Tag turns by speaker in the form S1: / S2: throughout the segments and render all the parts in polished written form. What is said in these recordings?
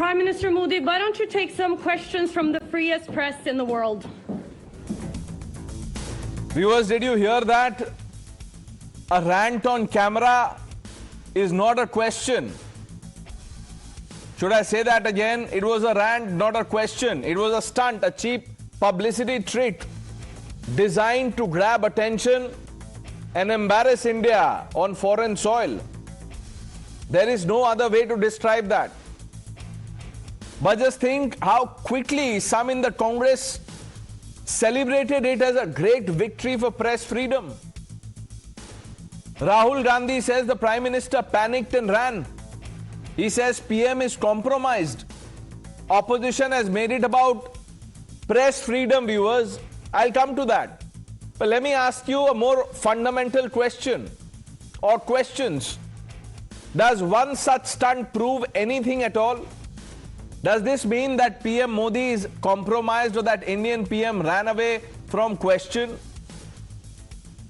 S1: Prime Minister Modi, why don't you take some questions from the freest press in the world?
S2: Viewers, did you hear that? A rant on camera is not a question. Should I say that again? It was a rant, not a question. It was a stunt, a cheap publicity trick designed to grab attention and embarrass India on foreign soil. There is no other way to describe that. But just think how quickly some in the Congress celebrated it as a great victory for press freedom. Rahul Gandhi says the Prime Minister panicked and ran. He says PM is compromised. Opposition has made it about press freedom, viewers. I'll come to that. But let me ask you a more fundamental question or questions. Does one such stunt prove anything at all? Does this mean that PM Modi is compromised or that Indian PM ran away from question?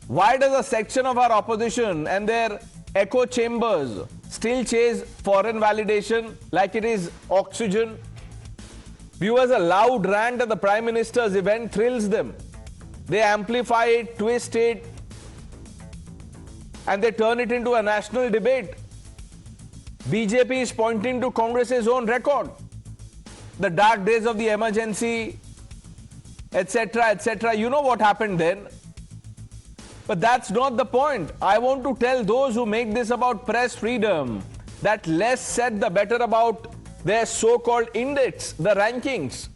S2: Why does a section of our opposition and their echo chambers still chase foreign validation like it is oxygen? Viewers, a loud rant at the Prime Minister's event thrills them. They amplify it, twist it, and they turn it into a national debate. BJP is pointing to Congress's own record. The dark days of the emergency, etc., etc. You know what happened then. But that's not the point. I want to tell those who make this about press freedom that less said the better about their so-called index, the rankings.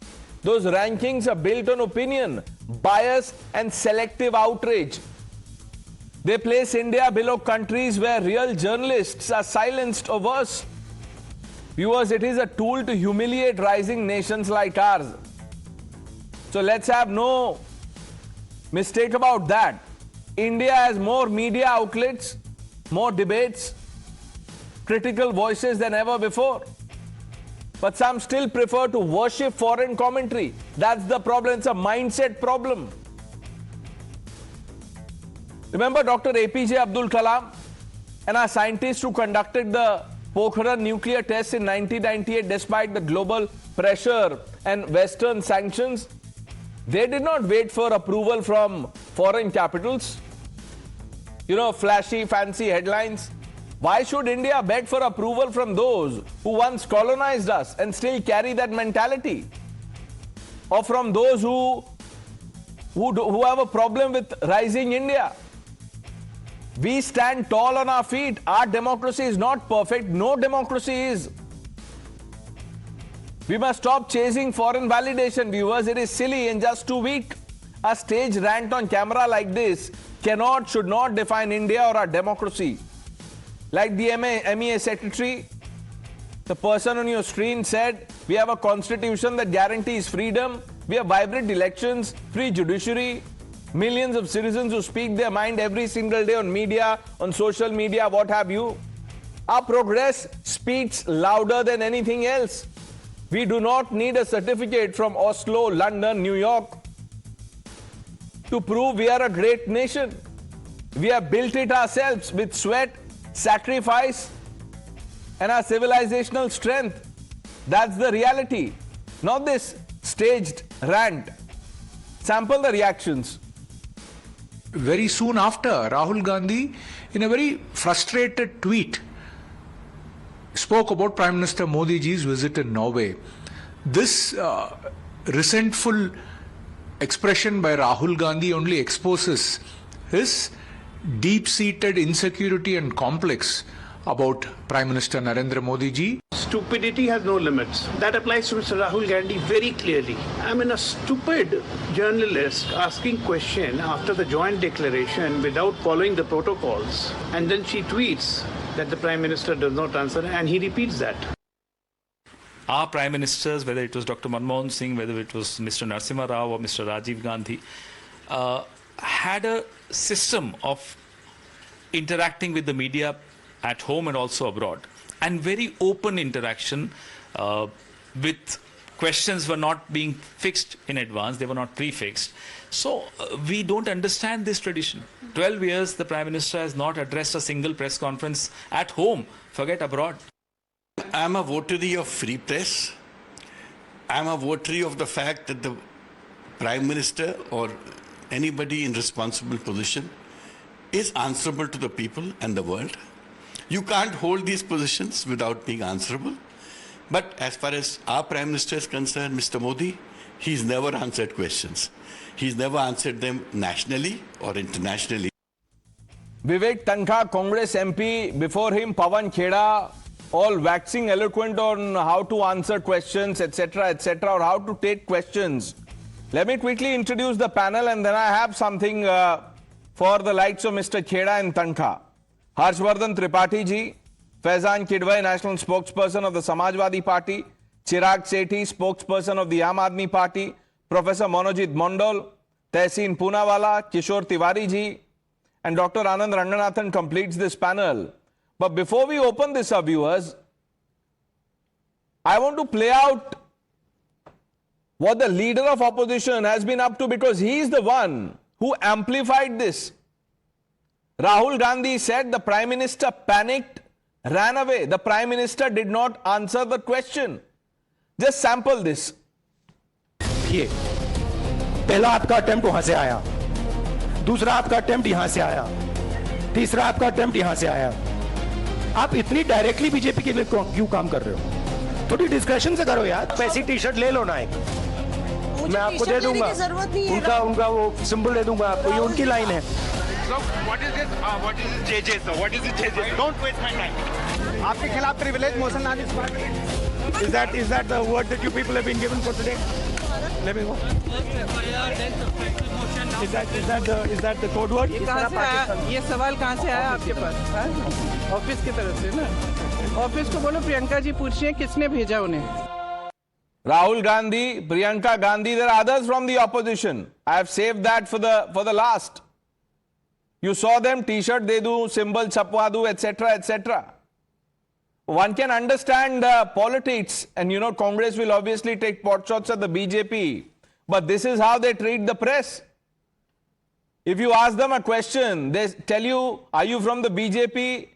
S2: Those rankings are built on opinion, bias and selective outrage. They place India below countries where real journalists are silenced or worse. Viewers, it is a tool to humiliate rising nations like ours. So let's have no mistake about that. India has more media outlets, more debates, critical voices than ever before. But some still prefer to worship foreign commentary. That's the problem. It's a mindset problem. Remember Dr. APJ Abdul Kalam and our scientists who conducted the Pokhran nuclear tests in 1998 despite the global pressure and Western sanctions? They did not wait for approval from foreign capitals. You know, flashy, fancy headlines. Why should India beg for approval from those who once colonized us and still carry that mentality? Or from those who have a problem with rising India? We stand tall on our feet. Our democracy is not perfect. No democracy is. We must stop chasing foreign validation, viewers. It is silly and just too weak. A stage rant on camera like this should not define India or our democracy. Like the MEA secretary, the person on your screen said, we have a constitution that guarantees freedom. We have vibrant elections, free judiciary, millions of citizens who speak their mind every single day on media, on social media, what have you. Our progress speaks louder than anything else. We do not need a certificate from Oslo, London, New York to prove we are a great nation. We have built it ourselves with sweat, sacrifice, and our civilizational strength. That's the reality, not this staged rant. Sample the reactions.
S3: Very soon after, Rahul Gandhi, in a very frustrated tweet, spoke about Prime Minister Modi ji's visit in Norway. This resentful expression by Rahul Gandhi only exposes his deep-seated insecurity and complex about Prime Minister Narendra Modi ji.
S4: Stupidity has no limits. That applies to Mr. Rahul Gandhi very clearly. I mean, a stupid journalist asking question after the joint declaration without following the protocols, and then she tweets that the Prime Minister does not answer, and he repeats that.
S5: Our Prime Ministers, whether it was Dr. Manmohan Singh, whether it was Mr. Narasimha Rao or Mr. Rajiv Gandhi, had a system of interacting with the media at home and also abroad, and very open interaction with questions were not being fixed in advance, they were not prefixed. So we don't understand this tradition. 12 years the Prime Minister has not addressed a single press conference at home, forget abroad.
S6: I'm a votary of free press. I'm a votary of the fact that the Prime Minister or anybody in responsible position is answerable to the people and the world. You can't hold these positions without being answerable. But as far as our Prime Minister is concerned, Mr. Modi, he's never answered questions. He's never answered them nationally or internationally.
S2: Vivek Tankha, Congress MP, before him Pawan Kheda, all waxing eloquent on how to answer questions, etc., or how to take questions. Let me quickly introduce the panel and then I have something for the likes of Mr. Kheda and Tankha. Harshvardhan Tripathi ji, Faizan Kidwai, National Spokesperson of the Samajwadi Party, Chirag Sethi, Spokesperson of the Aam Aadmi Party, Professor Monojit Mondal, Tehseen Poonawala, Kishore Tiwari ji, and Dr. Anand Ranganathan completes this panel. But before we open this, our viewers, I want to play out what the leader of opposition has been up to, because he is the one who amplified this. Rahul Gandhi said the Prime Minister panicked, ran away. The Prime Minister did not answer the question. Just sample this.
S7: ये पहला आपका attempt वहां से आया, दूसरा आपका attempt यहां से आया, तीसरा आपका अटेम्प्ट यहां से आया. आप इतनी डायरेक्टली बीजेपी के लिए क्यों काम कर रहे हो? थोड़ी डिस्कशन से करो यार. पैसी टी शर्ट ले लो ना एक, मैं आपको दे दूंगा. उनका वो सिंबल दे दूंगा आपको. ये उनकी लाइन है.
S8: What is this JJ sir? What is it JJ? Don't waste my time. आपके खिलाफ privilege motion आज इस बार में.
S7: Is that the word that you people have been given for today? Let me go. Is that the code word?
S9: ये कहाँ से आया? ये सवाल कहाँ से आया आपके पास? ऑफिस की तरफ से ना. ऑफिस को बोलो प्रियंका जी पूछिए किसने भेजा उन्हें.
S2: Rahul Gandhi, Priyanka Gandhi, there are others from the opposition. I have saved that for the last. You saw them, t-shirt de do, symbol chapwa do, etc. One can understand politics, and you know, Congress will obviously take pot shots at the BJP. But this is how they treat the press. If you ask them a question, they tell you, are you from the BJP?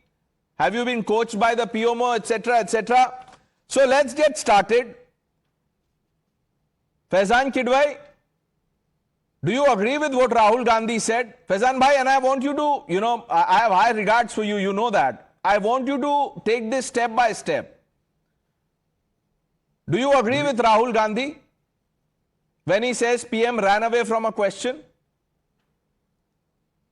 S2: Have you been coached by the PMO, etc. So let's get started. Faizan Kidwai, do you agree with what Rahul Gandhi said? Faizan bhai, and I want you to, you know, I have high regards for you, you know that. I want you to take this step by step. Do you agree with Rahul Gandhi when he says PM ran away from a question?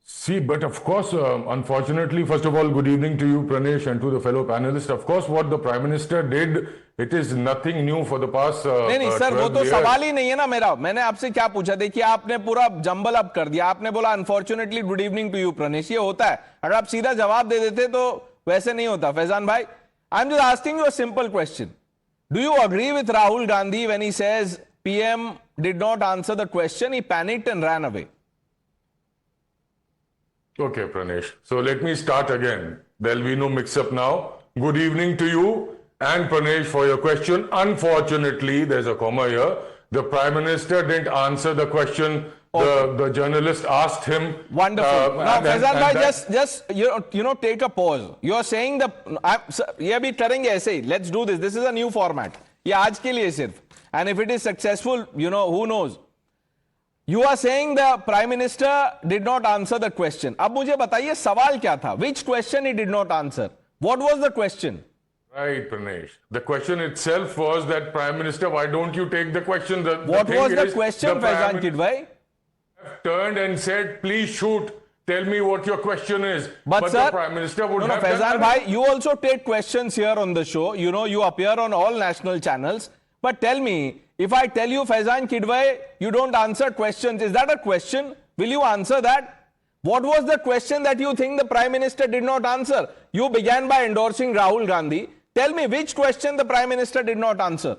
S10: See, but of course, unfortunately, first of all, good evening to you, Pranesh, and to the fellow panelists. Of course, what the Prime Minister did, it is nothing new for the past
S2: नहीं sir, वो तो सवाल ही नहीं है ना मेरा. मैंने आपसे क्या पूछा? देखिए, आपने पूरा जंबल अप कर दिया. आपने बोला unfortunately good evening to you Pranesh. ये होता है. अगर आप सीधा जवाब दे देते तो वैसे नहीं होता. फैजान भाई, I am just asking you a simple question. Do you agree with Rahul Gandhi when he says PM did not answer the question, he panicked and ran away?
S10: Okay, Pranesh. So let me start again. There'll be no mix-up now. Good evening to you and Pranesh for your question. Unfortunately, there's a comma here. The Prime Minister didn't answer the question. Okay. The journalist asked him.
S2: Wonderful. Now, Faizan bhai, just you know, take a pause. You're saying ये भी करेंगे ऐसे ही. Let's do this. This is a new format. ये आज के लिए सिर्फ. And if it is successful, you know, who knows? You are saying the Prime Minister did not answer the question. अब मुझे बताइए सवाल क्या था? Which question he did not answer? What was the question?
S10: Right, Pranesh. The question itself was that Prime Minister, why don't you take the question?
S2: What was the question, Faizan Kidwai?
S10: Turned and said, please shoot. Tell me what your question is.
S2: But sir,
S10: the Prime Minister would have
S2: Faizan bhai, you also take questions here on the show. You know, you appear on all national channels. But tell me, if I tell you, Faizan Kidwai, you don't answer questions, is that a question? Will you answer that? What was the question that you think the Prime Minister did not answer? You began by endorsing Rahul Gandhi. Tell me which question the Prime Minister did not answer.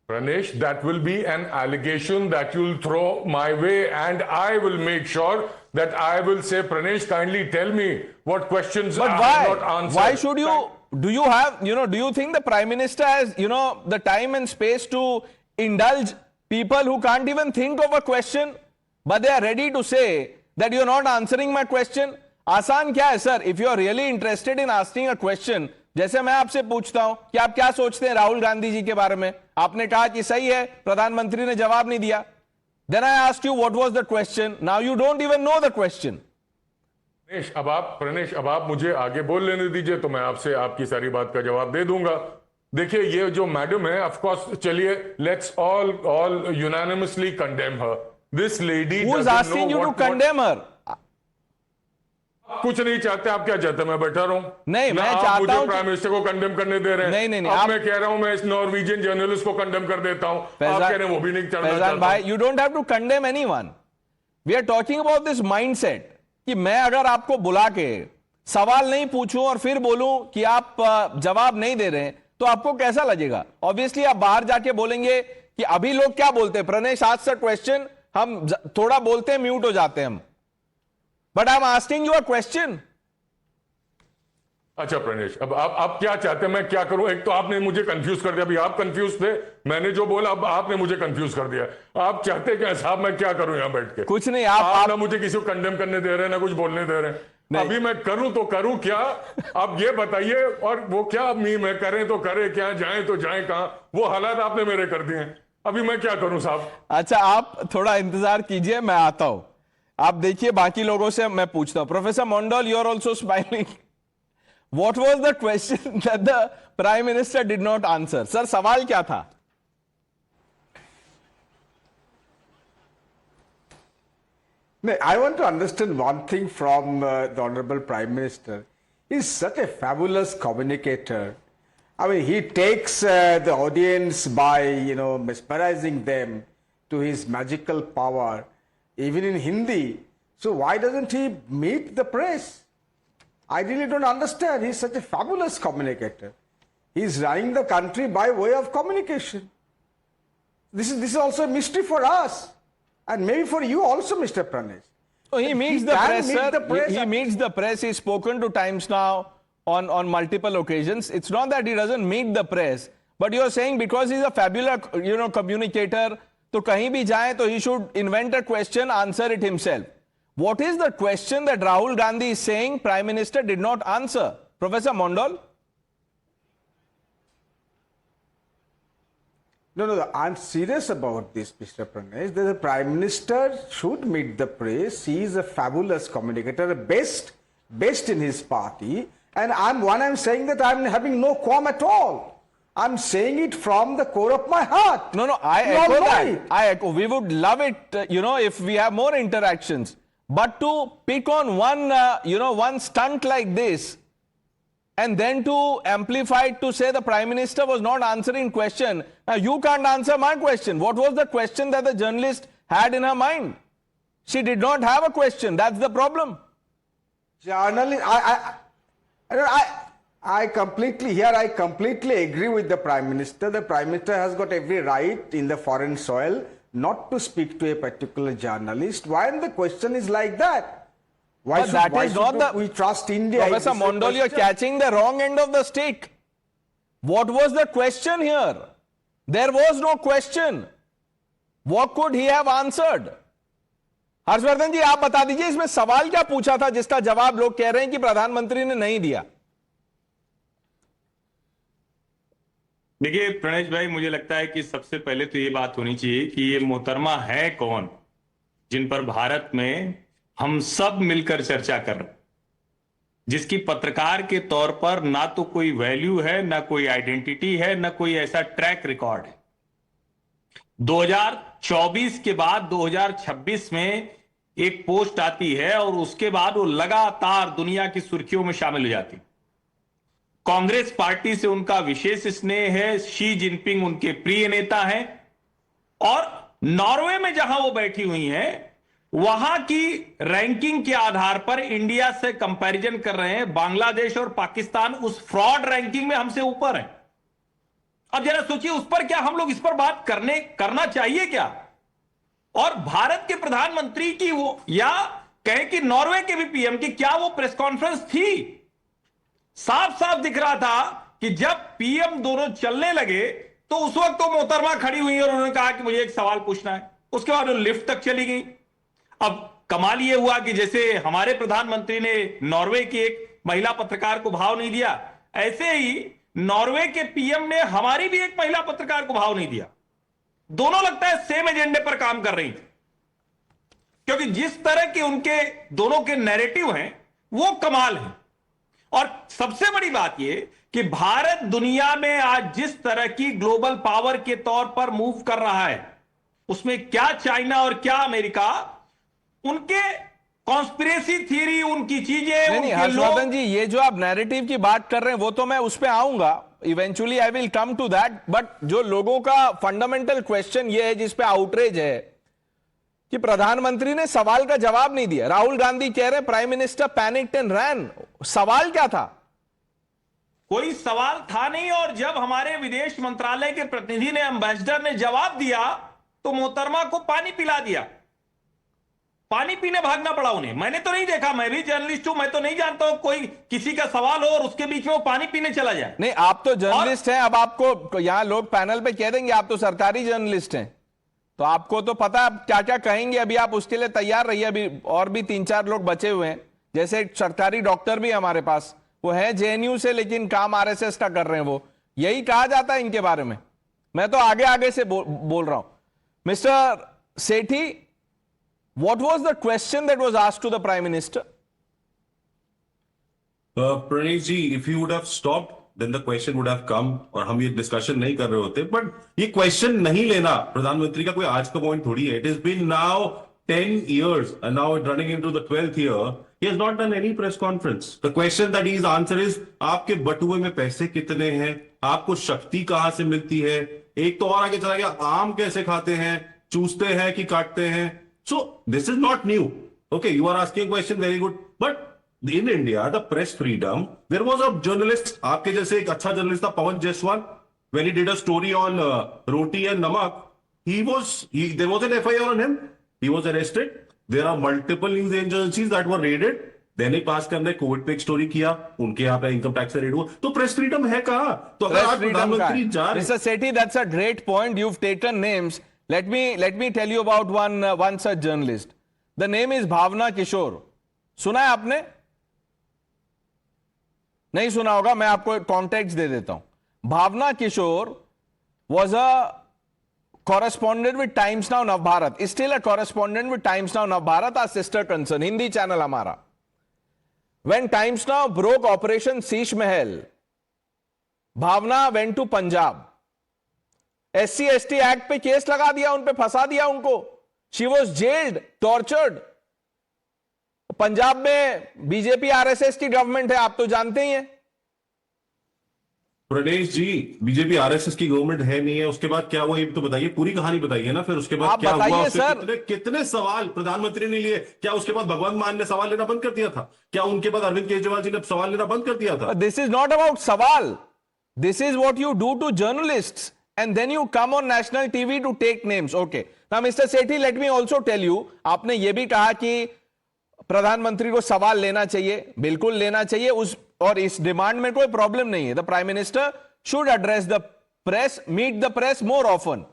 S10: Pranesh, that will be an allegation that you'll throw my way, and I will make sure that I will say, Pranesh, kindly tell me what questions
S2: but
S10: are
S2: why?
S10: not answered.
S2: Why should you, do you have, you know, do you think the Prime Minister has, you know, the time and space to indulge people who can't even think of a question, but they are ready to say that you're not answering my question? Asan kya hai, sir? If you're really interested in asking a question, जैसे मैं आपसे पूछता हूं कि आप क्या सोचते हैं राहुल गांधी जी के बारे में, आपने कहा कि सही है, प्रधानमंत्री ने जवाब नहीं दिया. Then I asked you what was the question. Now you don't even know the question.
S10: Pranesh, अब आप मुझे आगे बोल लेने दीजिए तो मैं आपसे आपकी सारी बात का जवाब दे दूंगा. देखिए, ये जो मैडम है, ऑफ कोर्स, चलिए, let's all unanimously condemn her. This lady
S2: Who is asking you to condemn her?
S10: कुछ नहीं चाहते, आप क्या चाहते हैं? मैं बैठा रहूं?
S2: नहीं, मैं चाहता हूं
S10: प्राइम मिनिस्टर को कंडेम करने दे रहे हैं.
S2: नहीं,
S10: अब मैं कह रहा हूं, मैं इस नॉर्वेजियन जर्नलिस्ट को कंडेम कर देता हूं. आप कह रहे हैं वो भी नहीं करना चाहता.
S2: भाई, you don't have to condemn anyone. We are talking about this mindset कि मैं अगर आपको बुला के सवाल नहीं पूछूं और फिर बोलूं कि आप जवाब नहीं दे रहे हैं तो आपको कैसा लगेगा? ऑब्वियसली आप बाहर जाके बोलेंगे कि अभी लोग क्या बोलते हैं, प्रणेश आज सर क्वेश्चन, हम थोड़ा बोलते हैं, म्यूट हो जाते हैं हम. But I am asking you a question.
S10: अच्छा प्रणेश, अब आप क्या चाहते हैं, मैं क्या करूं? एक तो आपने मुझे कंफ्यूज कर दिया, अभी आप कंफ्यूज थे, मैंने जो बोला अब आपने मुझे कंफ्यूज कर दिया. आप चाहते क्या साहब, मैं क्या करूं यहां बैठ के?
S2: कुछ नहीं,
S10: आप ना मुझे किसी को कंडेम करने दे रहे हैं, ना कुछ बोलने दे रहे हैं. अभी मैं करूं तो करूं क्या, आप ये बताइए. और वो क्या मैं करें तो करें क्या, जाएं तो जाएं कहां, वो हालात आपने मेरे कर दिए. अभी मैं क्या करूं साहब?
S2: अच्छा, आप थोड़ा इंतजार कीजिए, मैं आता हूं. आप देखिए, बाकी लोगों से मैं पूछता हूं. Professor Mandal, you are also smiling. What was the question that the Prime Minister did not answer? Sir, सवाल क्या था?
S11: I want to understand one thing from the Honorable Prime Minister. He's such a fabulous communicator. I mean, he takes the audience by, mesmerizing them to his magical power, even in Hindi. So why doesn't he meet the press? I really don't understand. He's such a fabulous communicator. He's running the country by way of communication. This is also a mystery for us, and maybe for you also, Mr. Pranesh.
S2: So he meets the press, sir. He meets the press. He's spoken to Times Now on multiple occasions. It's not that he doesn't meet the press, but you're saying because he's a fabulous, communicator, तो कहीं भी जाए तो he should invent a question, answer it himself. What is the question that Rahul Gandhi is saying Prime Minister did not answer? Professor Mondal?
S11: No, I'm serious about this, Mr. Pranesh. The Prime Minister should meet the press. He is a fabulous communicator, best in his party. And I'm saying that I'm having no qualm at all. I'm saying it from the core of my heart.
S2: No, I echo that. I echo. We would love it, if we have more interactions. But to pick on one stunt like this, and then to amplify it to say the Prime Minister was not answering question. Now you can't answer my question. What was the question that the journalist had in her mind? She did not have a question. That's the problem.
S11: Journalist, I completely agree with the Prime Minister. The Prime Minister has got every right in the foreign soil not to speak to a particular journalist. Why the question is like that? Why should we trust India?
S2: Professor Mondal, you're catching the wrong end of the stick. What was the question here? There was no question. What could he have answered? Harshvardhan जी, आप बता दीजिए इसमें सवाल क्या पूछा था जिसका जवाब लोग कह रहे हैं कि प्रधानमंत्री ने नहीं दिया?
S12: देखिए प्रणेश भाई, मुझे लगता है कि सबसे पहले तो ये बात होनी चाहिए कि ये मोहतरमा है कौन जिन पर भारत में हम सब मिलकर चर्चा कर रहे हैं, जिसकी पत्रकार के तौर पर ना तो कोई वैल्यू है, ना कोई आइडेंटिटी है, ना कोई ऐसा ट्रैक रिकॉर्ड है. 2024 के बाद 2026 में एक पोस्ट आती है और उसके बाद वो लगातार दुनिया की सुर्खियों में शामिल हो जाती. कांग्रेस पार्टी से उनका विशेष स्नेह है, शी जिनपिंग उनके प्रिय नेता हैं, और नॉर्वे में जहां वो बैठी हुई हैं वहां की रैंकिंग के आधार पर इंडिया से कंपैरिजन कर रहे हैं. बांग्लादेश और पाकिस्तान उस फ्रॉड रैंकिंग में हमसे ऊपर है. अब जरा सोचिए, उस पर क्या हम लोग इस पर बात करना चाहिए क्या? और भारत के प्रधानमंत्री की वो, या कहें कि नॉर्वे के भी पीएम की, क्या वो प्रेस कॉन्फ्रेंस थी? साफ साफ दिख रहा था कि जब पीएम दोनों चलने लगे तो उस वक्त तो मोहतरमा खड़ी हुई और उन्होंने कहा कि मुझे एक सवाल पूछना है. उसके बाद वो लिफ्ट तक चली गई. अब कमाल ये हुआ कि जैसे हमारे प्रधानमंत्री ने नॉर्वे की एक महिला पत्रकार को भाव नहीं दिया, ऐसे ही नॉर्वे के पीएम ने हमारी भी एक महिला पत्रकार को भाव नहीं दिया। दोनों लगता है सेम एजेंडे पर काम कर रही थी, क्योंकि जिस तरह के उनके दोनों के नैरेटिव हैं वो कमाल है। और सबसे बड़ी बात यह कि भारत दुनिया में आज जिस तरह की ग्लोबल पावर के तौर पर मूव कर रहा है, उसमें क्या चाइना और क्या अमेरिका, उनके कॉन्स्पिरेसी थ्योरी, उनकी चीजें,
S2: नहीं हर्षवर्धन जी, ये जो आप नैरेटिव की बात कर रहे हैं वो तो मैं उस पे आऊंगा, eventually I will come to that. But जो लोगों का फंडामेंटल क्वेश्चन ये है, जिस पे आउटरेज है कि प्रधानमंत्री ने सवाल का जवाब नहीं दिया। राहुल गांधी कह रहे prime minister panicked and ran. सवाल क्या था?
S12: कोई सवाल था नहीं। और जब हमारे विदेश मंत्रालय के प्रतिनिधि ने, एम्बेसडर ने जवाब दिया तो मोहतरमा को पानी पिला दिया। पानी पीने भागना पड़ा उन्हें। मैंने तो नहीं देखा, मैं भी जर्नलिस्ट हूं, मैं तो नहीं जानता हूं कोई किसी का सवाल हो और उसके बीच में वो पानी पीने चला जाए।
S2: नहीं, आप तो जर्नलिस्ट हैं। अब आपको यहां लोग पैनल पे कह देंगे आप तो सरकारी जर्नलिस्ट हैं, तो आपको तो पता आप क्या क्या कहेंगे। अभी आप उसके लिए तैयार रहिए। अभी और भी 3-4 लोग बचे हुए हैं, जैसे एक सरकारी डॉक्टर भी हमारे पास, वो है जेएनयू से लेकिन काम आरएसएस का कर रहे हैं। वो यही कहा जाता है इनके बारे में। मैं तो आगे आगे से बोल रहा हूं। Mister Sethi, what was the question that was asked to the Prime Minister?
S13: Pranesh ji, if you would have stopped, then the question would have come और हम ये डिस्कशन नहीं कर रहे होते। बट ये क्वेश्चन नहीं लेना प्रधानमंत्री का कोई आज का पॉइंट थोड़ी है। It is been now 10 years and now it's running into the 12th year. He has not done any press conference. The question that he's answered is आपके बटुए में पैसे कितने हैं, आपको शक्ति कहां से मिलती है। एक तो और आगे चला गया, आम कैसे खाते हैं, चूसते हैं कि काटते हैं। So this is not new. Okay, you are asking a question, very good. But in India, the press freedom, there was a journalist, आपके जैसे एक अच्छा जर्नलिस्ट था Pawan Jaiswal, when he did a story on roti and namak, there was an FIR on him. He was arrested. There are multiple news agencies that were raided. Dainik Bhaskar ने Covid पे एक story किया, उनके यहाँ पे इनकम टैक्स रेड हुआ। तो press freedom है कहां? तो अगर आप प्रधानमंत्री जा रहे हैं।
S2: Mister Sethi, that's a great point. You've taken names. Let me tell you about one such journalist. The name is Bhavna Kishore. सुना है आपने? नहीं सुना होगा, मैं आपको कॉन्टेक्स्ट दे देता हूं। भावना किशोर was a correspondent with Times Now Navbharat. Is still a correspondent with Times Now Navbharat, our sister concern, Hindi channel हमारा। When Times Now broke Operation Sheesh Mahal, Bhavna went to Punjab. SC/ST act पे case लगा दिया, उन पे फंसा दिया उनको। She was gelled, tortured. Punjab में बीजेपी आरएसएस की गवर्नमेंट है, आप तो जानते ही हैं।
S13: प्रणेश जी, बीजेपी आरएसएस की गवर्नमेंट है नहीं है, उसके बाद क्या हुआ ये तो बताइए, पूरी कहानी बताइए ना। फिर उसके बाद क्या हुआ, सर कितने सवाल प्रधानमंत्री ने लिए? क्या उसके बाद भगवंत मान ने सवाल लेना बंद कर दिया था? क्या उनके बाद अरविंद केजरीवाल जी ने सवाल लेना बंद कर दिया था?
S2: दिस इज नॉट अबाउट सवाल, this is what you do to journalists and then you come on national TV to take names. Okay. Now, Mr. Sethi, let me also tell you, आपने ये भी कहा कि प्रधानमंत्री को सवाल लेना चाहिए, बिल्कुल लेना चाहिए, और इस डिमांड में कोई प्रॉब्लम नहीं है। The Prime Minister should address the press, meet the press more often.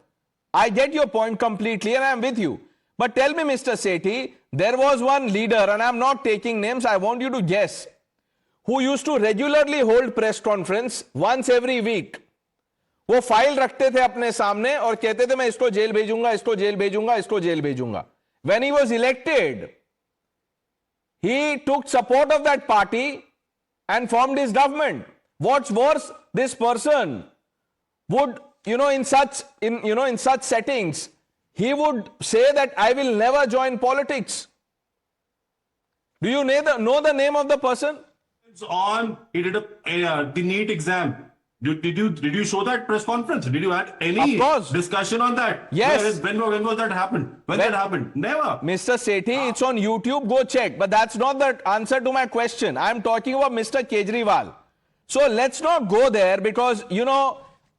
S2: I get your point completely and I am with you. But tell me, Mr. Sethi, there was one leader, and I am not taking names, I want you to guess, who used to regularly hold press conference once every week. वो file रखते थे अपने सामने और कहते थे मैं इसको जेल भेजूंगा, इसको जेल भेजूंगा, इसको जेल भेजूंगा। When he was elected, he took support of that party and formed his government. What's worse, this person would, in such settings, he would say that I will never join politics. Do you know the name of the person?
S13: He did the NEET exam. Did you show that press conference? Did you have any discussion on that?
S2: Yes.
S13: When was that happened? When that happened? Never.
S2: Mr. Sethi, it's on YouTube. Go check. But that's not the answer to my question. I'm talking about Mr. Kejriwal. So let's not go there because,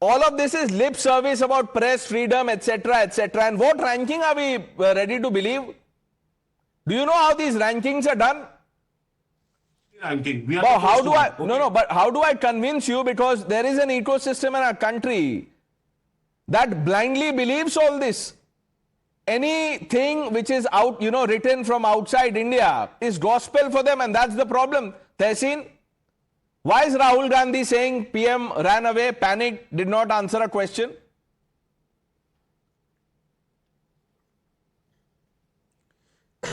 S2: all of this is lip service about press freedom, etc., etc. And what ranking are we ready to believe? Do you know how these rankings are done?
S13: Ranking.
S2: But how do I convince you? Because there is an ecosystem in our country that blindly believes all this. Anything which is out, written from outside India is gospel for them, and that's the problem. Tehseen, Why is Rahul Gandhi saying PM ran away, panicked, did not answer a question?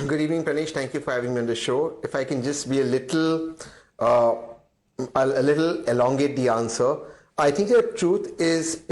S14: Good evening, Pranesh. Thank you for having me on the show. If I can just be a little elongate the answer. I think the truth is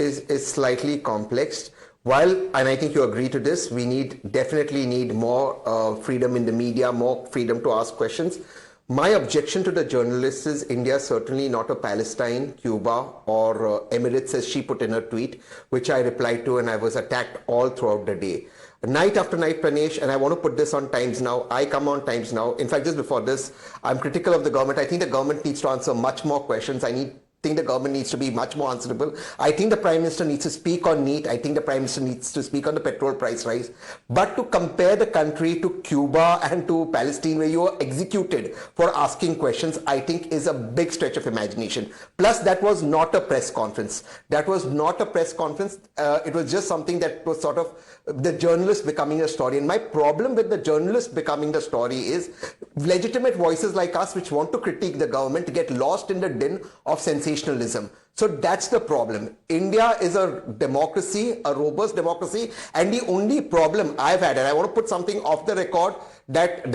S14: slightly complex. While, and I think you agree to this, we definitely need more freedom in the media, more freedom to ask questions. My objection to the journalists is India is certainly not a Palestine, Cuba, or Emirates, as she put in her tweet, which I replied to, and I was attacked all throughout the day. Night after night, Pranesh, and I want to put this on Times Now. I come on Times Now. In fact, just before this, I'm critical of the government. I think the government needs to answer much more questions. I think the government needs to be much more answerable. I think the Prime Minister needs to speak on NEET. I think the Prime Minister needs to speak on the petrol price rise. But to compare the country to Cuba and to Palestine, where you are executed for asking questions, I think is a big stretch of imagination. Plus, that was not a press conference. That was not a press conference. It was just something that was sort of the journalist becoming a story. And my problem with the journalist becoming the story is legitimate voices like us, which want to critique the government, get lost in the din of sensationalism. So that's the problem. India is a democracy, a robust democracy, and the only problem I've had, and I want to put something off the record that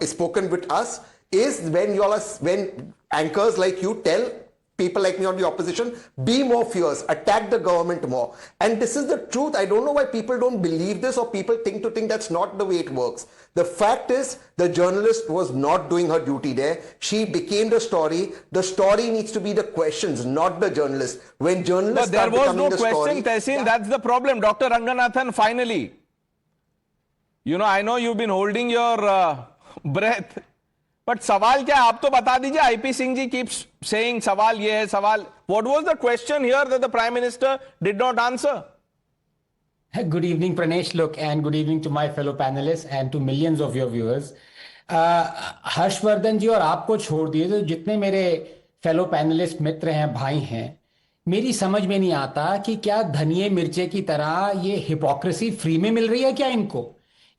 S14: is spoken with us, is when anchors like you tell people like me on the opposition, be more fierce, attack the government more. And this is the truth. I don't know why people don't believe this, or people think that's not the way it works. The fact is, the journalist was not doing her duty there. She became the story. The story needs to be the questions, not the journalist. When journalists
S2: But there was no question,
S14: story,
S2: Tehseen. That's the problem. Dr. Ranganathan, finally. I know you've been holding your breath. But सवाल क्या आप तो बता दीजिए. IP Singh ji keeps saying सवाल ये है सवाल. What was the question here that the Prime Minister did not answer?
S15: Good evening, Pranesh. Look, and good evening to my fellow panelists and to millions of your viewers. Harshvardhan जी और आपको छोड़ दिए तो जितने मेरे फेलो पैनलिस्ट मित्र हैं, भाई हैं, मेरी समझ में नहीं आता कि क्या धनिये मिर्चे की तरह ये हिपोक्रेसी फ्री में मिल रही है क्या इनको?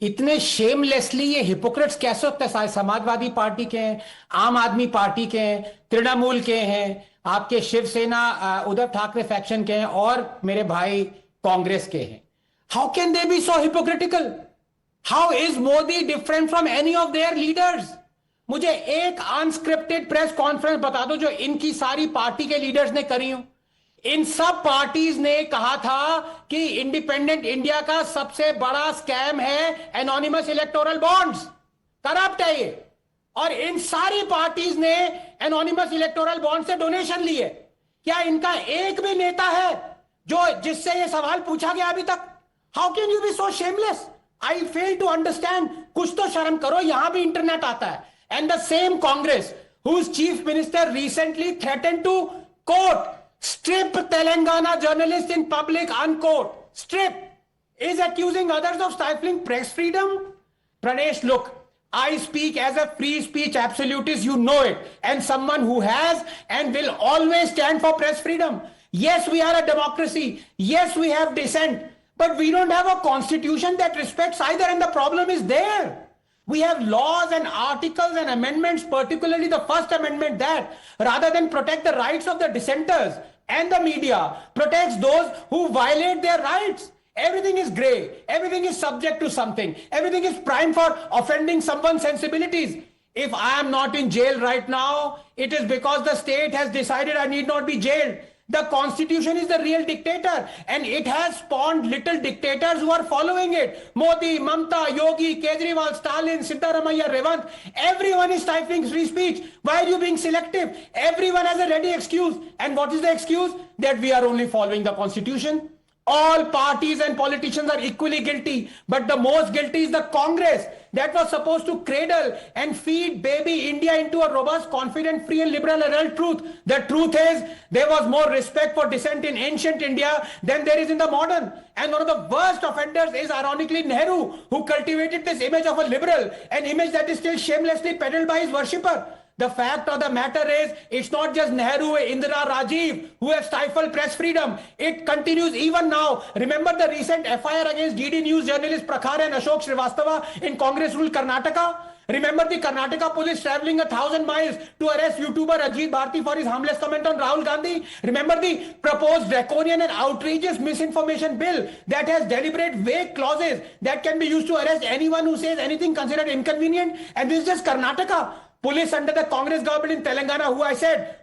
S15: इतने शेमलेसली ये हिपोक्रेट्स कैसे होते हैं? समाजवादी पार्टी के हैं, आम आदमी पार्टी के हैं, तृणमूल के हैं, आपके शिवसेना उद्धव ठाकरे फैक्शन के हैं, और मेरे भाई कांग्रेस के हैं. How can they B so hypocritical? How is Modi different from any of their leaders? मुझे एक अनस्क्रिप्टेड प्रेस कॉन्फ्रेंस बता दो जो इनकी सारी पार्टी के लीडर्स ने करी हो. इन सब पार्टीज ने कहा था कि इंडिपेंडेंट इंडिया का सबसे बड़ा स्कैम है एनोनिमस इलेक्टोरल बॉन्ड्स, करप्ट है ये. और इन सारी पार्टीज ने एनोनिमस इलेक्टोरल बॉन्ड से डोनेशन लिए. क्या इनका एक भी नेता है जिससे ये सवाल पूछा गया अभी तक? How can you be so shameless? I fail to understand. कुछ तो शर्म करो, यहां भी इंटरनेट आता है. And the same Congress whose chief minister recently threatened to quote strip Telangana journalists in public, unquote, strip, is accusing others of stifling press freedom. Pranesh, look, I speak as a free speech absolutist, you know it, and someone who has and will always stand for press freedom. Yes, we are a democracy. Yes, we have dissent, but we don't have a constitution that respects either, and the problem is there. We have laws and articles and amendments, particularly the First Amendment, that rather than protect the rights of the dissenters and the media, protects those who violate their rights. Everything is grey. Everything is subject to something. Everything is primed for offending someone's sensibilities. If I am not in jail right now, it is because the state has decided I need not be jailed. The constitution is the real dictator, and it has spawned little dictators who are following it. Modi, Mamta, Yogi, Kejriwal, Stalin, Siddaramaiah, Revant, everyone is stifling free speech. Why are you being selective? Everyone has a ready excuse. And what is the excuse? That we are only following the constitution. All parties and politicians are equally guilty, but the most guilty is the Congress that was supposed to cradle and feed baby India into a robust, confident, free and liberal adult truth. The truth is there was more respect for dissent in ancient India than there is in the modern. And one of the worst offenders is ironically Nehru, who cultivated this image of a liberal, an image that is still shamelessly peddled by his worshipper. The fact of the matter is, it's not just Nehru, Indira, Rajiv who have stifled press freedom. It continues even now. Remember the recent FIR against DD News journalist Prakhar and Ashok Srivastava in Congress-ruled Karnataka? Remember the Karnataka police traveling 1,000 miles to arrest YouTuber Ajit Bharti for his harmless comment on Rahul Gandhi? Remember the proposed draconian and outrageous misinformation bill that has deliberate vague clauses that can be used to arrest anyone who says anything considered inconvenient? And this is just Karnataka. Police under the Congress government in Telangana,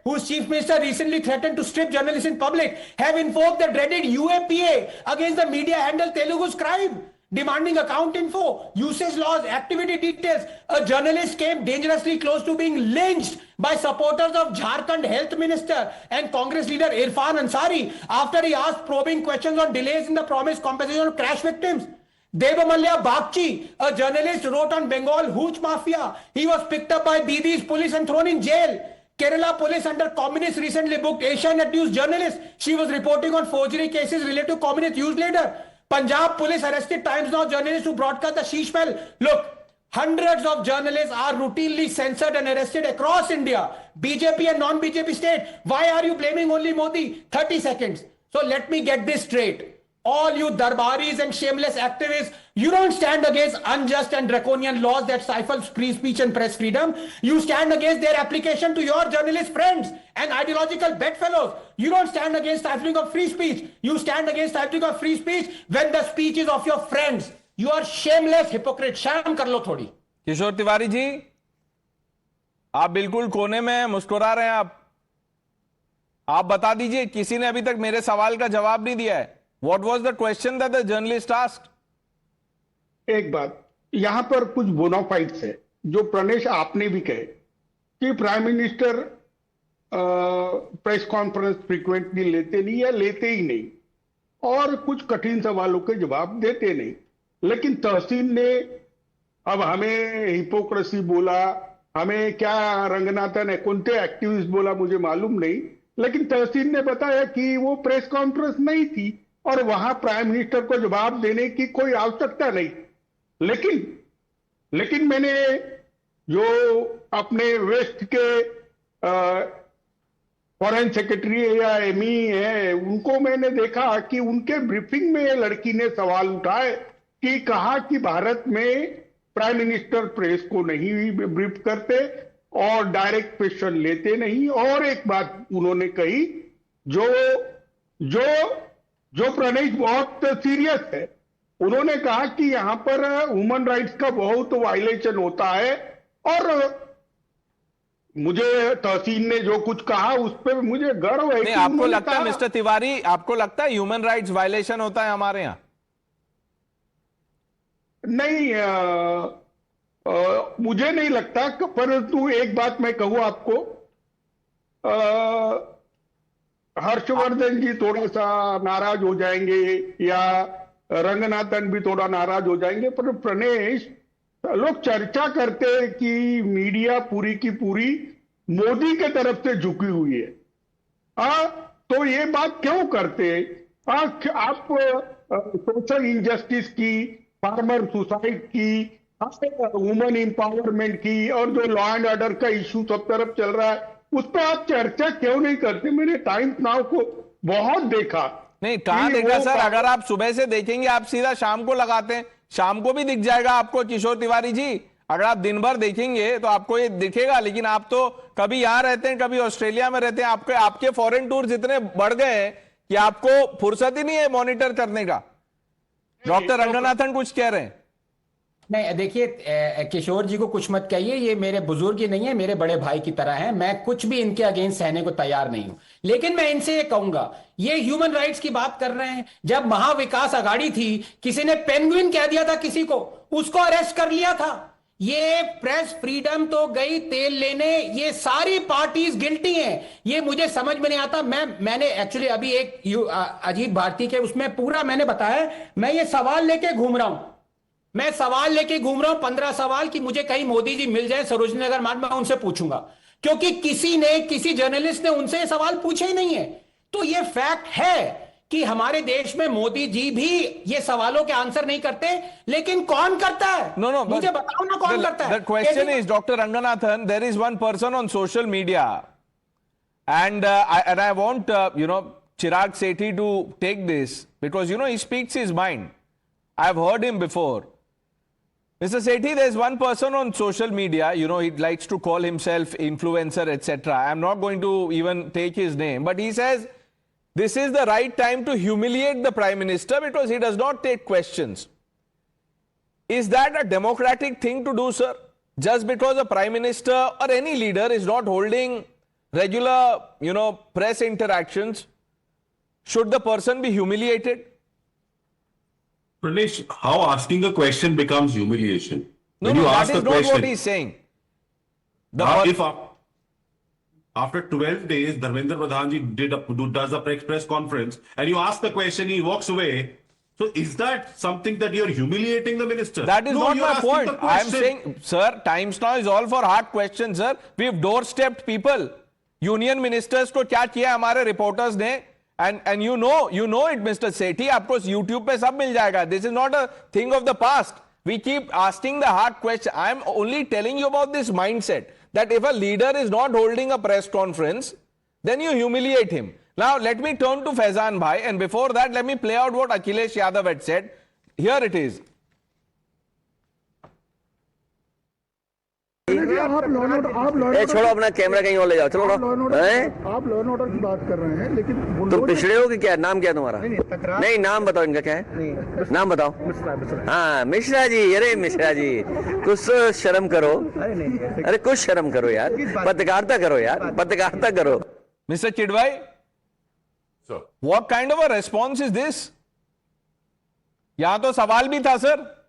S15: whose chief minister recently threatened to strip journalists in public, have invoked the dreaded UAPA against the media handle Telugu Scribe, demanding account info, usage laws, activity details. A journalist came dangerously close to being lynched by supporters of Jharkhand Health Minister and Congress leader Irfan Ansari after he asked probing questions on delays in the promised compensation of crash victims. Devamalya Bagchi, a journalist, wrote on Bengal hooch mafia. He was picked up by Didi's police and thrown in jail. Kerala police under communists recently booked Asianet News journalist. She was reporting on forgery cases related to communist newsletter. Punjab police arrested Times Now journalist who broadcast the sheesh bell. Look, hundreds of journalists are routinely censored and arrested across India, BJP and non-BJP state. Why are you blaming only Modi? 30 seconds. So let me get this straight. All you darbaris and shameless activists, you don't stand against unjust and draconian laws that stifle free speech and press freedom. You stand against their application to your journalist friends and ideological bedfellows. You don't stand against stifling of free speech. You stand against stifling of free speech when the speech is of your friends. You are shameless hypocrite. शर्म कर लो थोड़ी.
S2: किशोर तिवारी जी, आप बिल्कुल कोने में मुस्कुरा रहे हैं. आप बता दीजिए, किसी ने अभी तक मेरे सवाल का जवाब नहीं दिया है. What was the question that the journalist asked?
S4: एक बात, यहां पर कुछ बोनाफाइड्स है जो प्रणेश आपने भी कहे कि prime minister press conference frequently लेते नहीं या लेते ही नहीं और कुछ कठिन सवालों के जवाब देते नहीं. लेकिन तहसीन ने अब हमें हिपोक्रेसी बोला, हमें क्या रंगनाथन है, कोणते एक्टिविस्ट बोला मुझे मालूम नहीं, लेकिन तहसीन ने बताया कि वो प्रेस कॉन्फ्रेंस नहीं थी और वहां प्राइम मिनिस्टर को जवाब देने की कोई आवश्यकता नहीं. लेकिन मैंने जो अपने वेस्ट के फॉरेन सेक्रेटरी या एमई है उनको मैंने देखा कि उनके ब्रीफिंग में लड़की ने सवाल उठाए कि कहा कि भारत में प्राइम मिनिस्टर प्रेस को नहीं ब्रीफ करते और डायरेक्ट क्वेश्चन लेते नहीं. और एक बात उन्होंने कही जो प्रणेश बहुत सीरियस है. उन्होंने कहा कि यहां पर ह्यूमन राइट्स का बहुत वायलेशन होता है और मुझे तहसीन ने जो कुछ कहा उस पर मुझे गर्व है.
S2: आपको लगता है मिस्टर तिवारी, आपको लगता है ह्यूमन राइट्स वायलेशन होता है हमारे यहां?
S4: नहीं, मुझे नहीं लगता, परंतु एक बात मैं कहूं आपको, हर्षवर्धन जी थोड़ा सा नाराज हो जाएंगे या रंगनाथन भी थोड़ा नाराज हो जाएंगे, पर प्रणेश, लोग चर्चा करते हैं कि मीडिया पूरी की पूरी मोदी के तरफ से झुकी हुई है. तो ये बात क्यों करते हैं? आप सोशल इंजस्टिस की, फार्मर सुसाइड की, वुमेन एम्पावरमेंट की और जो लॉ एंड ऑर्डर का इश्यू सब तरफ चल रहा है उस पर आप चर्चा क्यों नहीं करते? मैंने टाइम्स नाउ को बहुत देखा.
S2: नहीं, कहां देखा सर? अगर आप सुबह से देखेंगे, आप सीधा शाम को लगाते हैं, शाम को भी दिख जाएगा आपको किशोर तिवारी जी. अगर आप दिन भर देखेंगे तो आपको ये दिखेगा. लेकिन आप तो कभी यहां रहते हैं, कभी ऑस्ट्रेलिया में रहते हैं. आपके फॉरेन टूर इतने बढ़ गए हैं कि आपको फुर्सत ही नहीं है मॉनिटर करने का. डॉक्टर रंगनाथन कुछ कह रहे हैं.
S15: नहीं, देखिए किशोर जी को कुछ मत कहिए, ये मेरे बुजुर्ग ही नहीं है, मेरे बड़े भाई की तरह हैं. मैं कुछ भी इनके अगेंस्ट सहने को तैयार नहीं हूं. लेकिन मैं इनसे ये कहूंगा, ये ह्यूमन राइट्स की बात कर रहे हैं. जब महाविकास आघाड़ी थी, किसी ने पेंगुइन कह दिया था किसी को, उसको अरेस्ट कर लिया था. ये प्रेस फ्रीडम तो गई तेल लेने. ये सारी पार्टीज गिल्टी हैं. ये मुझे समझ में नहीं आता. मैंने एक्चुअली अभी एक अजीत भारती के उसमें पूरा मैंने बताया, मैं ये सवाल लेके घूम रहा हूं. मैं सवाल लेके घूम रहा हूं 15 सवाल कि मुझे कहीं मोदी जी मिल जाए सरोजनी नगर मार्ग में, उनसे पूछूंगा, क्योंकि किसी जर्नलिस्ट ने उनसे ये सवाल पूछे ही नहीं है. तो ये फैक्ट है कि हमारे देश में मोदी जी भी ये सवालों के आंसर नहीं करते, लेकिन कौन करता है?
S2: No,
S15: मुझे बताओ ना कौन करता है?
S2: The question is, Dr. Ranganathan, there is one person on social media, and I want Chirag Sethi to take this because he speaks his mind. I've heard him before. Mr. Sethi, there's one person on social media, he likes to call himself influencer, etc. I'm not going to even take his name, but he says this is the right time to humiliate the Prime Minister because he does not take questions. Is that a democratic thing to do, sir? Just because a Prime Minister or any leader is not holding regular, press interactions, should the person be humiliated?
S13: Pranesh, how asking a question becomes humiliation?
S2: No, that is not what he's saying.
S13: If after 12 days, Dharmendra Pradhan does a press conference and you ask the question, he walks away. So is that something that you're humiliating the minister?
S2: That is not my point. I am saying, sir, times now is all for hard questions, sir. We've doorstepped people. Union ministers को क्या किया हमारे reporters ने? And you know it, Mr. Sethi. आपको YouTube पे सब मिल जाएगा. This is not a thing of the past. We keep asking the hard question. I am only telling you about this mindset that if a leader is not holding a press conference, then you humiliate him. Now, let me turn to Faizan Bhai, and before that, let me play out what Akhilesh Yadav had said. Here it is.
S16: छोड़ो अपना camera कहीं और ले जाओ, चलो
S17: आप law and order की बात कर रहे हैं, लेकिन
S16: तुम पिछड़े हो कि क्या? नाम क्या तुम्हारा? नहीं, नाम बताओ इनका क्या है, नाम बताओ। हाँ, मिश्रा जी। अरे मिश्रा जी, कुछ शर्म करो, अरे कुछ शर्म करो यार, पत्रकारिता करो यार, पत्रकारिता करो।
S2: Mr. Kidwai,
S10: sir,
S2: what kind of a response is this? यहाँ तो सवाल भी था सर।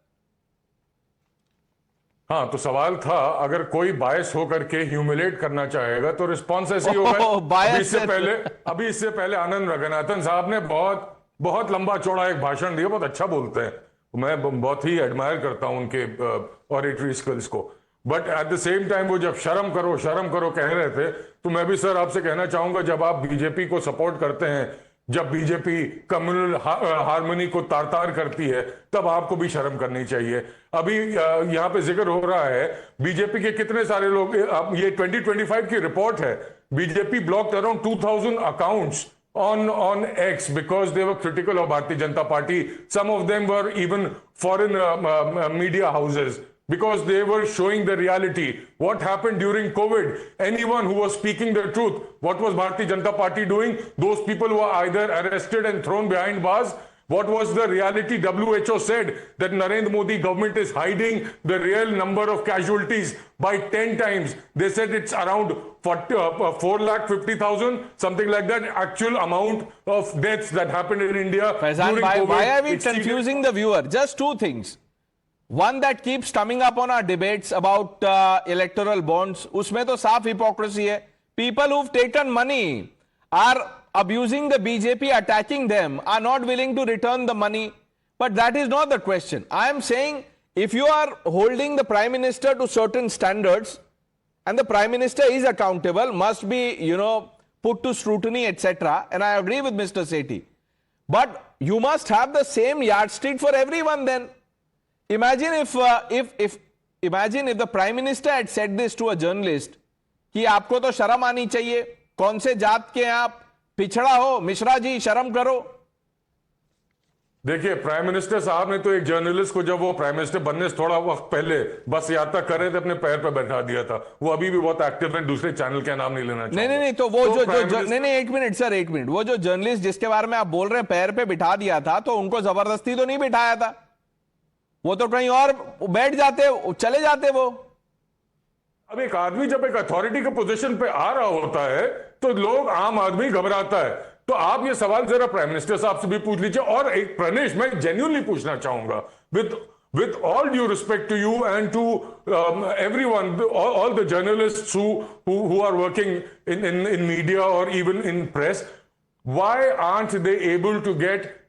S10: हाँ, तो सवाल था, अगर कोई बायस होकर के ह्यूमिलेट करना चाहेगा तो रिस्पॉन्स ऐसे ही होगा। अभी इससे पहले आनंद रंगनाथन साहब ने बहुत लंबा चौड़ा एक भाषण दिया, बहुत अच्छा बोलते हैं, मैं बहुत ही एडमायर करता हूं उनके ऑरेटरी स्किल्स को। But at the same time वो जब शर्म करो कह रहे थे, तो मैं भी सर आपसे कहना चाहूंगा, जब आप बीजेपी को सपोर्ट करते हैं, जब बीजेपी कम्युनल हार्मनी को तार करती है, तब आपको भी शर्म करनी चाहिए। अभी यहाँ पे जिक्र हो रहा है बीजेपी के कितने सारे लोग, ये 2025 की रिपोर्ट है, BJP blocked around 2000 accounts on X because they were critical of Bharatiya Janata Party. Some of them were even foreign media houses because they were showing the reality. What happened during COVID? Anyone who was speaking the truth, what was Bharatiya Janata Party doing? Those people were either arrested and thrown behind bars. What was the reality? WHO said that Narendra Modi government is hiding the real number of casualties by 10 times. They said it's around 4,50,000, something like that, actual amount of deaths that happened in India.
S2: Faizan, why are we confusing the viewer? Just two things. One that keeps coming up on our debates about electoral bonds, usme to saaf hypocrisy hai. People who've taken money are abusing the BJP, attacking them, are not willing to return the money. But that is not the question. I am saying if you are holding the Prime Minister to certain standards and the Prime Minister is accountable, must be, put to scrutiny, etc. And I agree with Mr. Sethi. But you must have the same yardstick for everyone then. Imagine if the Prime Minister had said this to a journalist, कि आपको तो शर्म आनी चाहिए, कौन से जात के हैं आप, पिछड़ा हो, मिश्रा जी शर्म करो।
S10: देखिए, प्राइम मिनिस्टर साहब ने तो एक जर्नलिस्ट को, जब वो प्राइम मिनिस्टर बनने से थोड़ा वक्त पहले बस यात्रा कर रहे थे, अपने पैर पर बैठा दिया था। वो अभी भी बहुत एक्टिव है, दूसरे चैनल का नाम नहीं लेना चाहूंगा।
S2: नहीं, तो वो नहीं, एक मिनट सर, एक मिनट, वो जो जर्नलिस्ट जिसके बारे में आप बोल रहे हैं पैर पे बिठा दिया था, तो उनको जबरदस्ती तो नहीं बिठाया था, वो तो कहीं और बैठ जाते, चले जाते वो।
S10: अब एक आदमी जब एक अथॉरिटी के पोजीशन पे आ रहा होता है तो लोग, आम आदमी घबराता है। तो आप ये सवाल जरा प्राइम मिनिस्टर साहब से भी पूछ लीजिए। और एक प्रणेश, मैं जेन्युइनली पूछना चाहूंगा, with all due respect to you and to everyone, all the journalists who are working in media or even in press, why aren't they able to get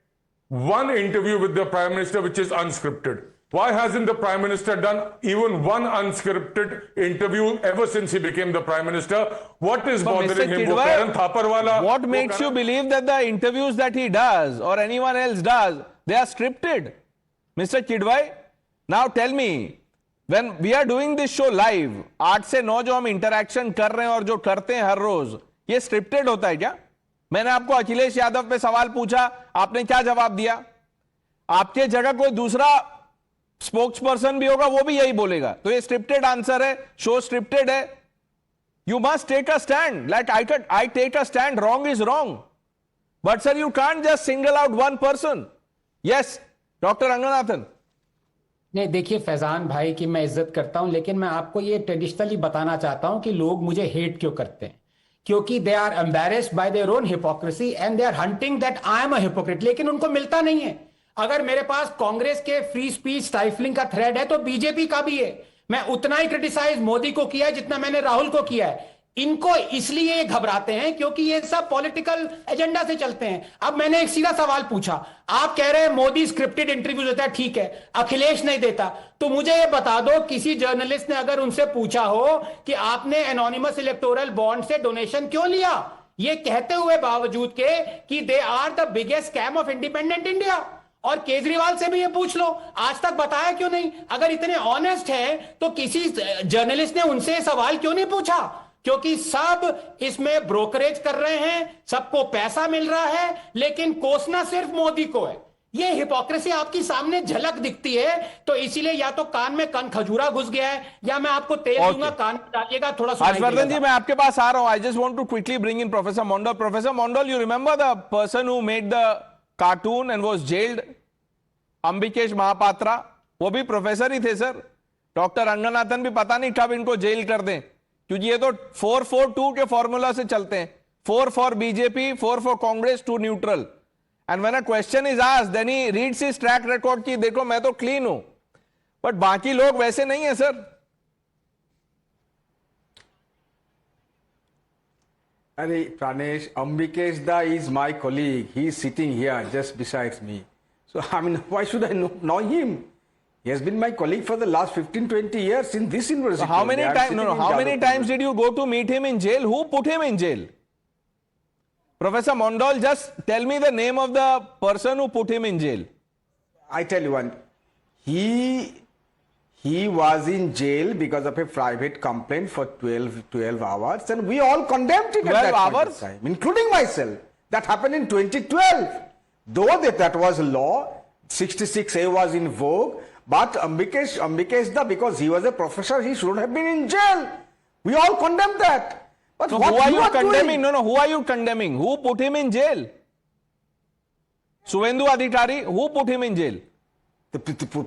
S10: one interview with the Prime Minister which is unscripted? Why hasn't the Prime Minister done even one unscripted interview ever since he became the Prime Minister? What is bothering him? वो Karan Thapar वाला,
S2: what makes you believe that the interviews that he does or anyone else does, they are scripted? Mr. Kidwai, now tell me, when we are doing this show live, 8 से 9 जो हम interaction कर रहे हैं और जो करते हैं हर रोज, ये scripted होता है क्या? मैंने आपको अखिलेश यादव पे सवाल पूछा, आपने क्या जवाब दिया? आपके जगह कोई दूसरा स्पोक्स पर्सन भी होगा, वो भी यही बोलेगा. तो ये स्क्रिप्टेड आंसर है, शो स्क्रिप्टेड है. You must take a stand, like I take a stand, wrong is wrong. But sir, you can't just single out one person. Yes, doctor Ranganathan.
S15: नहीं, देखिए फैजान भाई की मैं इज्जत करता हूं, लेकिन मैं आपको ये ट्रेडिशनली बताना चाहता हूं कि लोग मुझे हेट क्यों करते हैं. क्योंकि they are embarrassed by their own hypocrisy and they are hunting that I am a hypocrite. लेकिन उनको मिलता नहीं है. अगर मेरे पास कांग्रेस के फ्री स्पीच स्टाइफलिंग का थ्रेड है तो बीजेपी का भी है. मैं उतना ही क्रिटिसाइज मोदी को किया है जितना मैंने राहुल को किया है. इनको इसलिए ये घबराते हैं क्योंकि ये सब पॉलिटिकल एजेंडा से चलते हैं. अब मैंने एक सीधा सवाल पूछा, आप कह रहे हैं मोदी स्क्रिप्टेड इंटरव्यू देता है, ठीक है, अखिलेश नहीं देता. तो मुझे ये बता दो, किसी जर्नलिस्ट ने अगर उनसे पूछा हो कि आपने एनोनिमस इलेक्टोरल बॉन्ड से डोनेशन क्यों लिया, ये कहते हुए बावजूद के कि they are the biggest scam of independent India. और केजरीवाल से भी ये पूछ लो, आज तक बताया क्यों नहीं? अगर इतने ऑनेस्ट है तो किसी जर्नलिस्ट ने उनसे सवाल क्यों नहीं पूछा? क्योंकि सब इसमें ब्रोकरेज कर रहे हैं, सबको पैसा मिल रहा है, लेकिन कोसना सिर्फ मोदी को है. ये हिपोक्रेसी आपकी सामने झलक दिखती है. तो इसीलिए या तो कान में कन खजूरा घुस गया है, या मैं आपको तेल दूंगा, कान में डालिएगा, थोड़ा सुनाई देगा.
S2: हर्षवर्धन जी, मैं आपके पास आ रहा हूं. I just want to quickly bring in professor Mandal. Professor Mandal, you remember the person who made the cartoon and was jailed, Ambikesh Mahapatra? वो भी प्रोफेसर ही थे सर. डॉक्टर रंगनाथन भी पता नहीं कब इनको जेल कर दें, क्योंकि ये तो 4-4-2 के फॉर्मूला से चलते हैं. 4 for BJP, 4 for Congress, 2 neutral. And when a question is asked, then he reads his track record की देखो मैं तो क्लीन हूं, बट बाकी लोग वैसे नहीं है सर.
S11: अरे Pranesh, Ambikesh Da is my colleague. He is sitting here just besides me. So, I mean, why should I know him? He has been my colleague for the last 15-20 years in this university.
S2: So how many times? No, how many times did you go to meet him in jail? Who put him in jail? Professor Mondal, just tell me the name of the person who put him in jail.
S11: I tell you one. He was in jail because of a private complaint for 12 hours, and we all condemned it at that point of time, including myself. That happened in 2012. Though that was law, 66A was in vogue, but Ambikesh Da, because he was a professor, he should have been in jail. We all condemned that. But
S2: so
S11: what
S2: who are you condemning?
S11: Doing?
S2: No, who are you condemning? Who put him in jail? Suvendu Adhikari, who put him in jail?
S11: The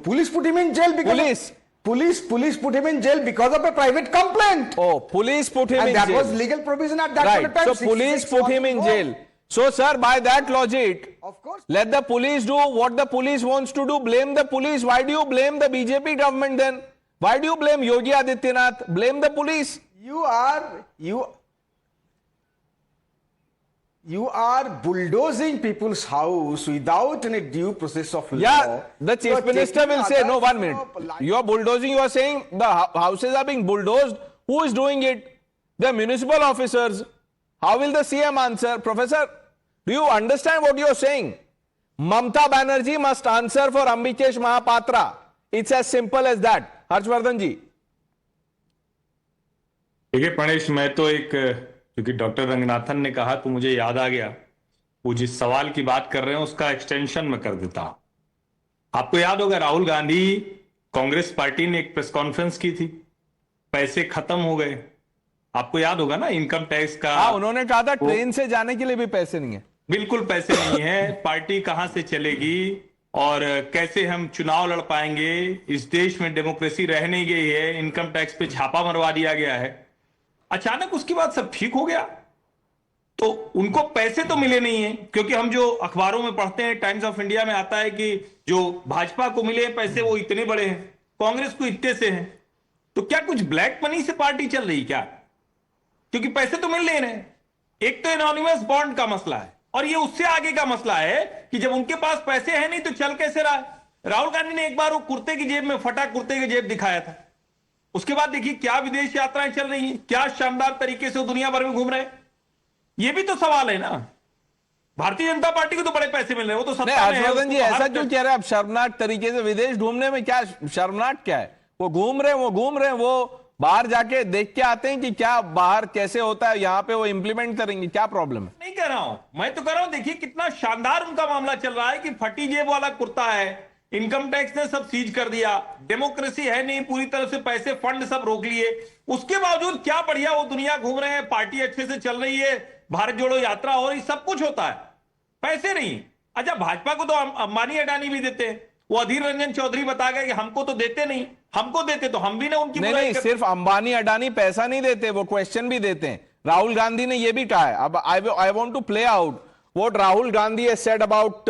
S11: police put him in jail because police put him in jail because of a private complaint.
S2: Oh, police put him in jail.
S11: And that was legal provision at that point of time.
S2: So police put him in jail. So sir, by that logic, of course, let the police do what the police wants to do. Blame the police. Why do you blame the BJP government then? Why do you blame Yogi Adityanath? Blame the police.
S11: You are bulldozing people's house without any due process of law.
S2: Yeah, the chief minister will say, no, 1 minute. You are bulldozing, you are saying the houses are being bulldozed. Who is doing it? The municipal officers. How will the CM answer? Professor, do you understand what you are saying? Mamta Banerjee must answer for Ambikesh Mahapatra. It's as simple as that. Harshvardhan ji.
S12: देखिए प्रणेश, मैं तो क्योंकि doctor Ranganathan ने कहा तो मुझे याद आ गया, वो जिस सवाल की बात कर रहे हैं उसका एक्सटेंशन में कर देता हूं. आपको याद होगा राहुल गांधी, कांग्रेस पार्टी ने एक प्रेस कॉन्फ्रेंस की थी, पैसे खत्म हो गए. आपको याद होगा ना, इनकम टैक्स का.
S2: हाँ, उन्होंने कहा था ट्रेन से जाने के लिए भी पैसे नहीं है.
S12: बिल्कुल पैसे नहीं है. पार्टी कहां से चलेगी और कैसे हम चुनाव लड़ पाएंगे? इस देश में डेमोक्रेसी रह नहीं गई है, इनकम टैक्स पे छापा मरवा दिया गया है. अचानक उसके बाद सब ठीक हो गया. तो उनको पैसे तो मिले नहीं है, क्योंकि हम जो अखबारों में पढ़ते हैं, टाइम्स ऑफ इंडिया में आता है कि जो भाजपा को मिले पैसे वो इतने बड़े हैं, कांग्रेस को इतने से हैं. तो क्या कुछ ब्लैक मनी से पार्टी चल रही क्या? क्योंकि पैसे तो मिल नहीं रहे. एक तो एनोनिमस बॉन्ड का मसला है, और ये उससे आगे का मसला है कि जब उनके पास पैसे हैं नहीं तो चल कैसे रहा है. राहुल गांधी ने एक बार वो कुर्ते की जेब में फटा कुर्ते की जेब दिखाया था, उसके बाद देखिए क्या विदेश यात्राएं चल रही हैं, क्या शानदार तरीके से वो दुनिया भर में घूम रहे हैं। ये भी तो सवाल है ना। भारतीय जनता पार्टी को तो बड़े पैसे मिल रहे हैं, वो तो सत्ता में है।
S2: हर्षवर्धन जी ऐसा क्यों कह रहे हैं आप शर्मनाक तरीके से? विदेश घूमने में क्या शर्मनाक क्या है? वो घूम रहे हैं, वो बाहर जाके देख के आते हैं कि क्या बाहर कैसे होता है, यहाँ पे वो इंप्लीमेंट करेंगे, क्या प्रॉब्लम है?
S12: नहीं कह रहा हूं, मैं तो कह रहा हूं देखिए कितना शानदार उनका मामला चल रहा है कि फटी जेब वाला कुर्ता है, इनकम टैक्स ने सब सीज कर दिया, डेमोक्रेसी है नहीं, पूरी तरह से पैसे फंड सब रोक लिए, उसके बावजूद क्या बढ़िया वो दुनिया घूम रहे हैं, पार्टी अच्छे से चल रही है, भारत जोड़ो यात्रा हो रही, सब कुछ होता है, पैसे नहीं। अच्छा, भाजपा को तो अंबानी अडानी भी देते हैं, वो अधीर रंजन चौधरी बता गए कि हमको तो देते नहीं, हमको देते तो हम भी ना उनकी
S2: नहीं, सिर्फ अंबानी अडानी पैसा नहीं देते, वो क्वेश्चन भी देते हैं। राहुल गांधी ने ये भी कहा है। अब I want to play out what Rahul Gandhi has said about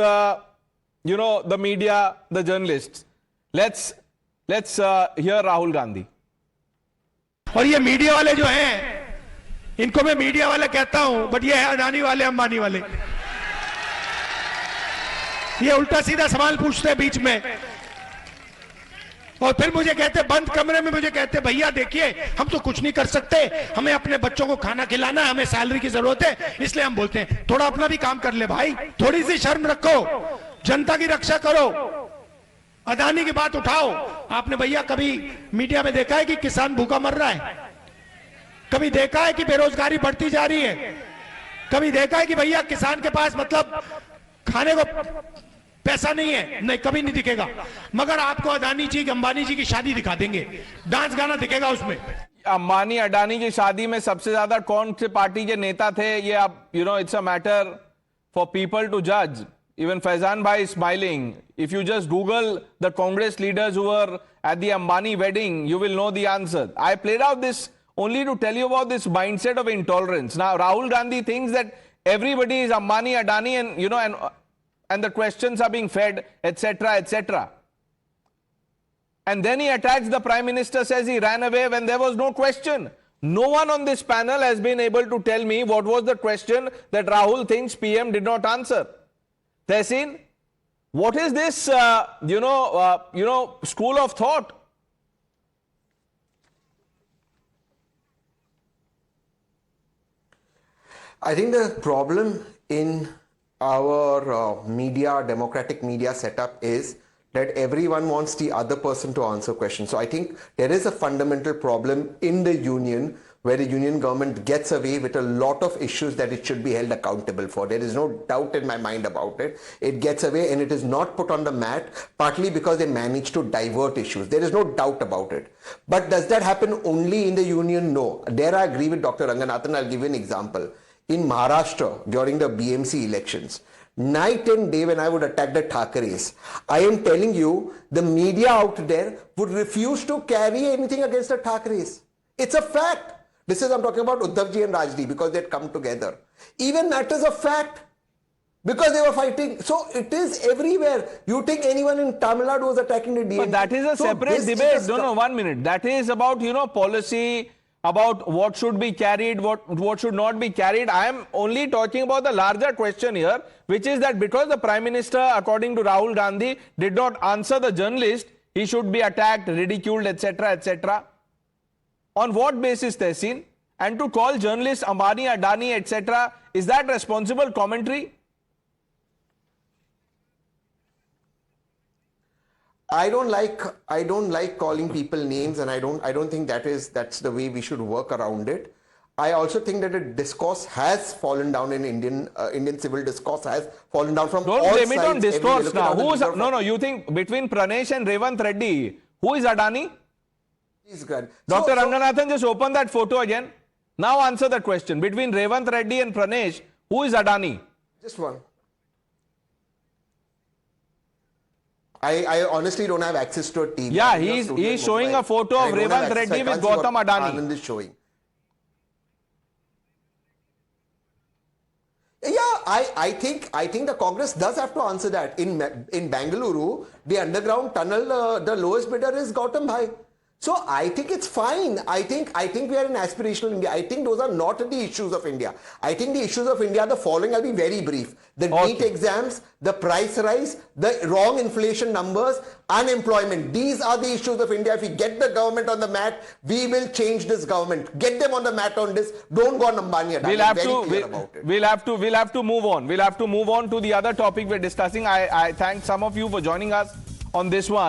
S2: the media, the journalists. Let's hear Rahul Gandhi.
S7: और ये मीडिया वाले जो हैं, इनको मैं मीडिया वाले कहता हूं, बट ये है अडानी वाले, अंबानी वाले। ये उल्टा सीधा सवाल पूछते हैं बीच में और फिर मुझे कहते बंद कमरे में, मुझे कहते भैया देखिए हम तो कुछ नहीं कर सकते, हमें अपने बच्चों को खाना खिलाना है, हमें सैलरी की जरूरत है, इसलिए हम बोलते हैं। थोड़ा अपना भी काम कर ले भाई, थोड़ी सी शर्म रखो, जनता की रक्षा करो, अडानी की बात उठाओ। आपने भैया कभी मीडिया में देखा है कि किसान भूखा मर रहा है? कभी देखा है कि बेरोजगारी बढ़ती जा रही है? कभी देखा है कि भैया किसान के पास मतलब खाने को पैसा नहीं है? नहीं, कभी नहीं दिखेगा। मगर आपको अडानी जी, अंबानी जी की शादी दिखा देंगे, डांस गाना दिखेगा उसमें।
S2: अंबानी अडानी की शादी में सबसे ज्यादा कौन से पार्टी के नेता थे? ये आप it's a matter for people to जज। Even Faizan bhai is smiling. If you just Google the Congress leaders who were at the Ambani wedding, you will know the answer. I played out this only to tell you about this mindset of intolerance. Now, Rahul Gandhi thinks that everybody is Ambani, Adani, and the questions are being fed, etc., etc. And then he attacks the Prime Minister, says he ran away when there was no question. No one on this panel has been able to tell me what was the question that Rahul thinks PM did not answer. Tehseen, what is this, school of thought?
S14: I think the problem in our media, democratic media setup is that everyone wants the other person to answer questions. So I think there is a fundamental problem in the union where the union government gets away with a lot of issues that it should be held accountable for. There is no doubt in my mind about it. It gets away and it is not put on the mat, partly because they manage to divert issues. There is no doubt about it. But does that happen only in the union? No. There I agree with Dr. Ranganathan. I'll give you an example. In Maharashtra, during the BMC elections, night and day when I would attack the Thackeray's, I am telling you, the media out there would refuse to carry anything against the Thackeray's. It's a fact. This is, I'm talking about Uddhavji and Rajdi because they'd come together. Even matters of fact because they were fighting. So it is everywhere. You think anyone in Tamil Nadu was attacking the DMK?
S2: But that is a separate debate. No, 1 minute. That is about, policy, about what should be carried, what should not be carried. I am only talking about the larger question here, which is that because the Prime Minister, according to Rahul Gandhi, did not answer the journalist, he should be attacked, ridiculed, etc., etc. On what basis, Tehseen? And to call journalists Ambani, Adani, etc., is that responsible commentary?
S14: I don't like calling people names, and I don't think that's the way we should work around it. I also think that the discourse has fallen down in Indian civil discourse has fallen down from all sides.
S2: Don't blame it on discourse now. You think between Pranesh and Revant Reddy, who is Adani? Dr. Ranganathan, just open that photo again. Now answer that question. Between Revant Reddy and Pranesh, who is Adani?
S14: Just one. I honestly don't have access to a TV.
S2: Yeah, he's showing a photo of Revant Reddy with Gautam Adani.
S14: Anand is showing. Yeah, I think the Congress does have to answer that. In Bengaluru, the underground tunnel, the lowest bidder is Gautam Bhai. So I think it's fine. I think we are in aspirational India. I think those are not the issues of India. I think the issues of India are the following. I'll be very brief. The NEET exams, the price rise, the wrong inflation numbers, unemployment. These are the issues of India. If we get the government on the mat, we will change this government. Get them on the mat on this. Don't go on Ambani.
S2: We'll have to move on. We'll have to move on to the other topic we're discussing. I thank some of you for joining us on this one.